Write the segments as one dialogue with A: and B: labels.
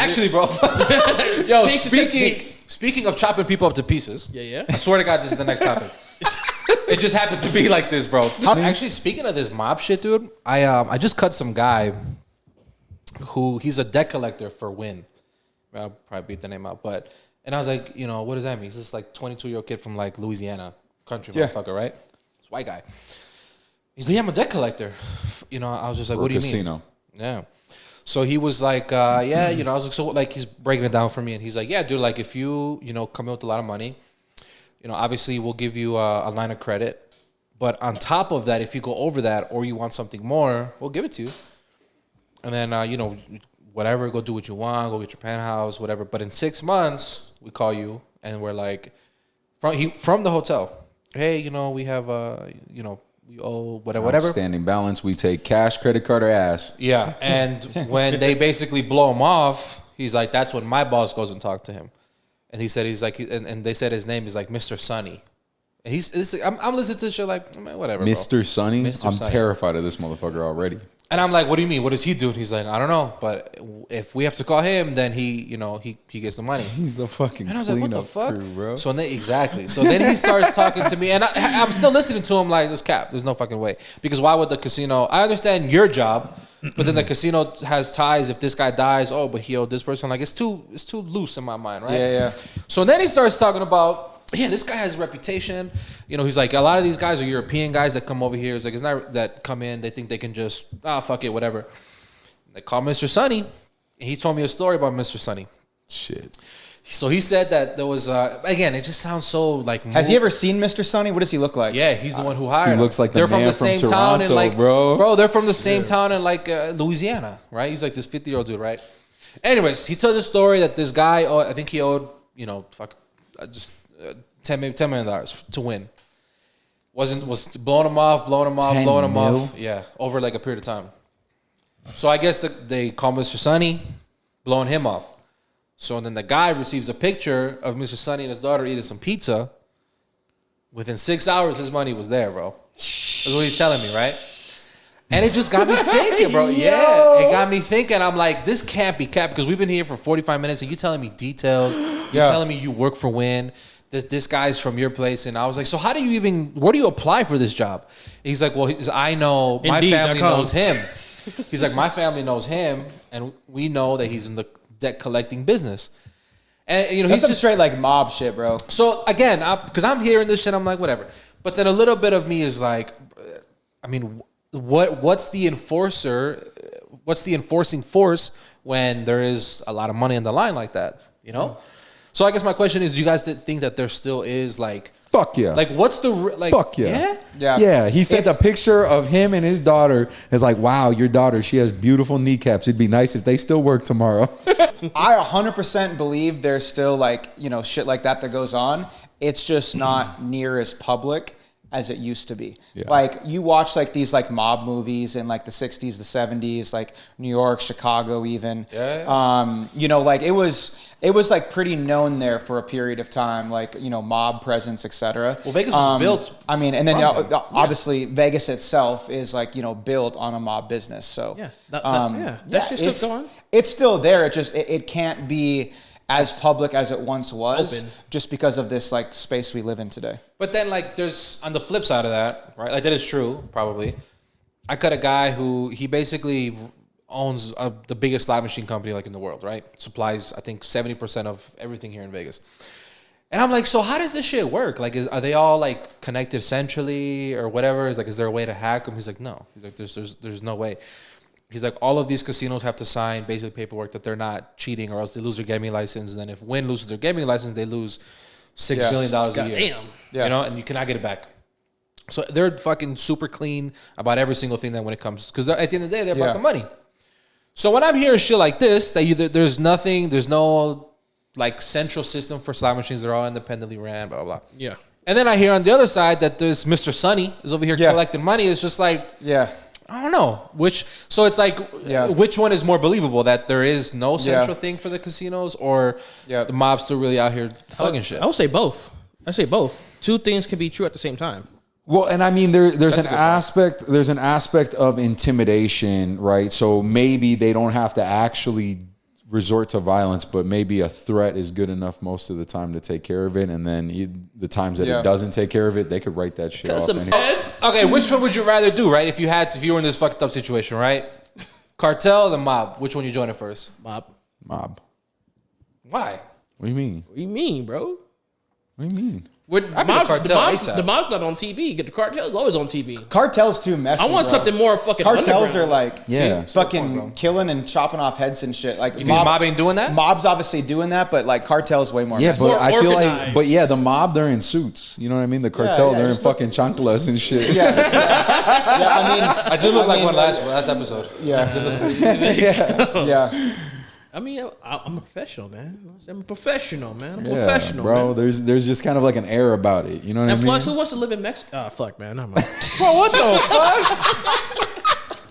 A: Actually, bro. Yo, speaking of chopping people up to pieces.
B: Yeah.
A: I swear to God, this is the next topic. It just happened to be like this, bro. Actually, speaking of this mob shit, dude, I just cut some guy who he's a debt collector for Win. I'll probably beat the name out, and I was like, what does that mean? He's this like 22-year-old kid from like Louisiana, country motherfucker, right? It's a white guy. He's like, yeah, I'm a debt collector. I was just like, what do you mean? Yeah. So he was like, I was like, so like he's breaking it down for me, and he's like, yeah, dude, like if you come in with a lot of money, obviously we'll give you a line of credit, but on top of that, if you go over that or you want something more, we'll give it to you, and then whatever, go do what you want, go get your penthouse, whatever. But in 6 months, we call you and we're like, from the hotel, hey, we have we owe whatever.
C: Outstanding balance. We take cash, credit card, or ass.
A: Yeah, and when they basically blow him off, he's like, that's when my boss goes and talk to him, and he said and they said his name is like Mr. Sonny, and I'm listening to shit like whatever.
C: Mr. Sonny. I'm
A: Sonny.
C: terrified of this motherfucker already.
A: And I'm like, what do you mean? What does he do? And he's like, I don't know, but if we have to call him, then he gets the money.
C: He's the fucking.
A: And I was like, what the fuck,
C: crew, bro?
A: So exactly. So then he starts talking to me, and I'm still listening to him like, this cap. There's no fucking way. Because why would the casino? I understand your job, but then the casino has ties. If this guy dies, but he owed this person. Like it's too loose in my mind, right?
D: Yeah.
A: So then he starts talking about. Yeah, this guy has a reputation. He's like, a lot of these guys are European guys that come over here. It's like, it's not that come in, they think they can just, fuck it, whatever. They call Mr. Sonny, and he told me a story about Mr. Sonny.
C: Shit.
A: So he said that there was, again, it just sounds so like...
D: Has he ever seen Mr. Sonny? What does he look like?
A: Yeah, he's the one who hired him.
C: He looks like the
A: they're
C: man
A: from the
C: from
A: same
C: Toronto,
A: town in like...
C: bro.
A: They're from the same town in like Louisiana, right? He's like this 50-year-old dude, right? Anyways, he tells a story that this guy, I think he owed, $10 million to Win. Was blowing him off. Yeah, over like a period of time. So I guess they call Mr. Sonny, blowing him off. So then the guy receives a picture of Mr. Sonny and his daughter eating some pizza. Within 6 hours, his money was there, bro. That's what he's telling me, right? And it just got me thinking, bro. Yeah, it got me thinking. I'm like, this can't be capped because we've been here for 45 minutes and you telling me details. You're telling me you work for Win. This guy's from your place, and I was like, so how do you where do you apply for this job? He's like, well, I know my family knows him. He's like, my family knows him, and we know that he's in the debt collecting business. And
D: That's
A: he's
D: some
A: just
D: straight like mob shit, bro.
A: So again, because I'm hearing this shit, I'm like, whatever. But then a little bit of me is like, I mean, what's the enforcer? What's the enforcing force when there is a lot of money on the line like that? So I guess my question is, do you guys think that there still is like...
C: Fuck yeah.
A: Like what's the... like?
C: Fuck yeah.
A: Yeah?
C: Yeah. He sent a picture of him and his daughter. It's like, wow, your daughter, she has beautiful kneecaps. It'd be nice if they still work tomorrow.
D: I 100% believe there's still like, shit like that goes on. It's just not near as public as it used to be. Yeah. Like you watch like these like mob movies in like the 60s, the 70s, like New York, Chicago even. Yeah. Like it was like pretty known there for a period of time, like, mob presence, etc.
A: Well, Vegas was built.
D: I mean, and then obviously Vegas itself is like, built on a mob business. So
B: that's just still going.
D: It's still there. It can't be as public as it once was, just because of this like space we live in today.
A: But then like there's on the flip side of that, right? Like that is true, probably. I cut a guy who he basically owns the biggest slot machine company like in the world, right? Supplies I think 70% of everything here in Vegas. And I'm like, so how does this shit work? Like, are they all like connected centrally or whatever? Is there a way to hack them? He's like, no. He's like, there's no way. He's like, all of these casinos have to sign basic paperwork that they're not cheating or else they lose their gaming license. And then if Win loses their gaming license, they lose $6 billion a year. Damn. Yeah. And you cannot get it back. So they're fucking super clean about every single thing that when it comes, because at the end of the day, they're about the money. So when I'm hearing shit like this, that there's no like central system for slot machines, they're all independently ran, blah, blah, blah.
B: Yeah.
A: And then I hear on the other side that there's Mr. Sonny is over here collecting money. It's just like, I don't know so it's like, which one is more believable, that there is no central thing for the casinos or the mob's still really out here thugging shit?
B: I would say both. Two things can be true at the same time.
C: Well, and I mean, there's an aspect of intimidation, right? So maybe they don't have to actually resort to violence, but maybe a threat is good enough most of the time to take care of it. And then the times that it doesn't take care of it, they could write that shit off.
A: Okay, which one would you rather do, right? If you were in this fucked up situation, right? Cartel or the mob? Which one you joining first?
C: Mob.
A: Why?
C: What do you mean?
B: What do you mean, bro?
C: What do you mean?
B: The mob's not on TV. The cartel's always on TV.
D: Cartel's too messy.
B: I want something more fucking.
D: Cartels are
B: underground.
D: like fucking killing and chopping off heads and shit. Like
A: you think mob ain't doing that?
D: Mob's obviously doing that, but like cartel's way more. Messy.
C: But I feel
B: organized.
C: like, but yeah, the mob they're in suits. You know what I mean? The cartel they're in fucking chanclas and shit.
D: Yeah, I mean,
A: I did look like one last episode.
D: Yeah.
B: I mean, I'm a professional, man. I'm a professional, man.
C: Bro.
B: Man.
C: There's just kind of like an air about it. You know what I mean?
B: And plus, who wants to live in Mexico? Oh, fuck, man. I'm
C: Bro, what the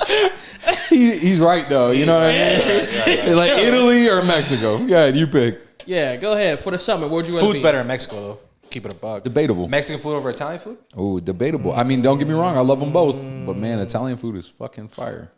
C: fuck? He's right though. You know what I mean? Like Italy or Mexico. Yeah, you pick.
B: Yeah, go ahead. For the summer, where'd you want to be?
A: Food's better in Mexico though. Keep it a buck.
C: Debatable.
A: Mexican food over Italian food?
C: Oh, debatable. I mean, don't get me wrong. I love them both, but man, Italian food is fucking fire.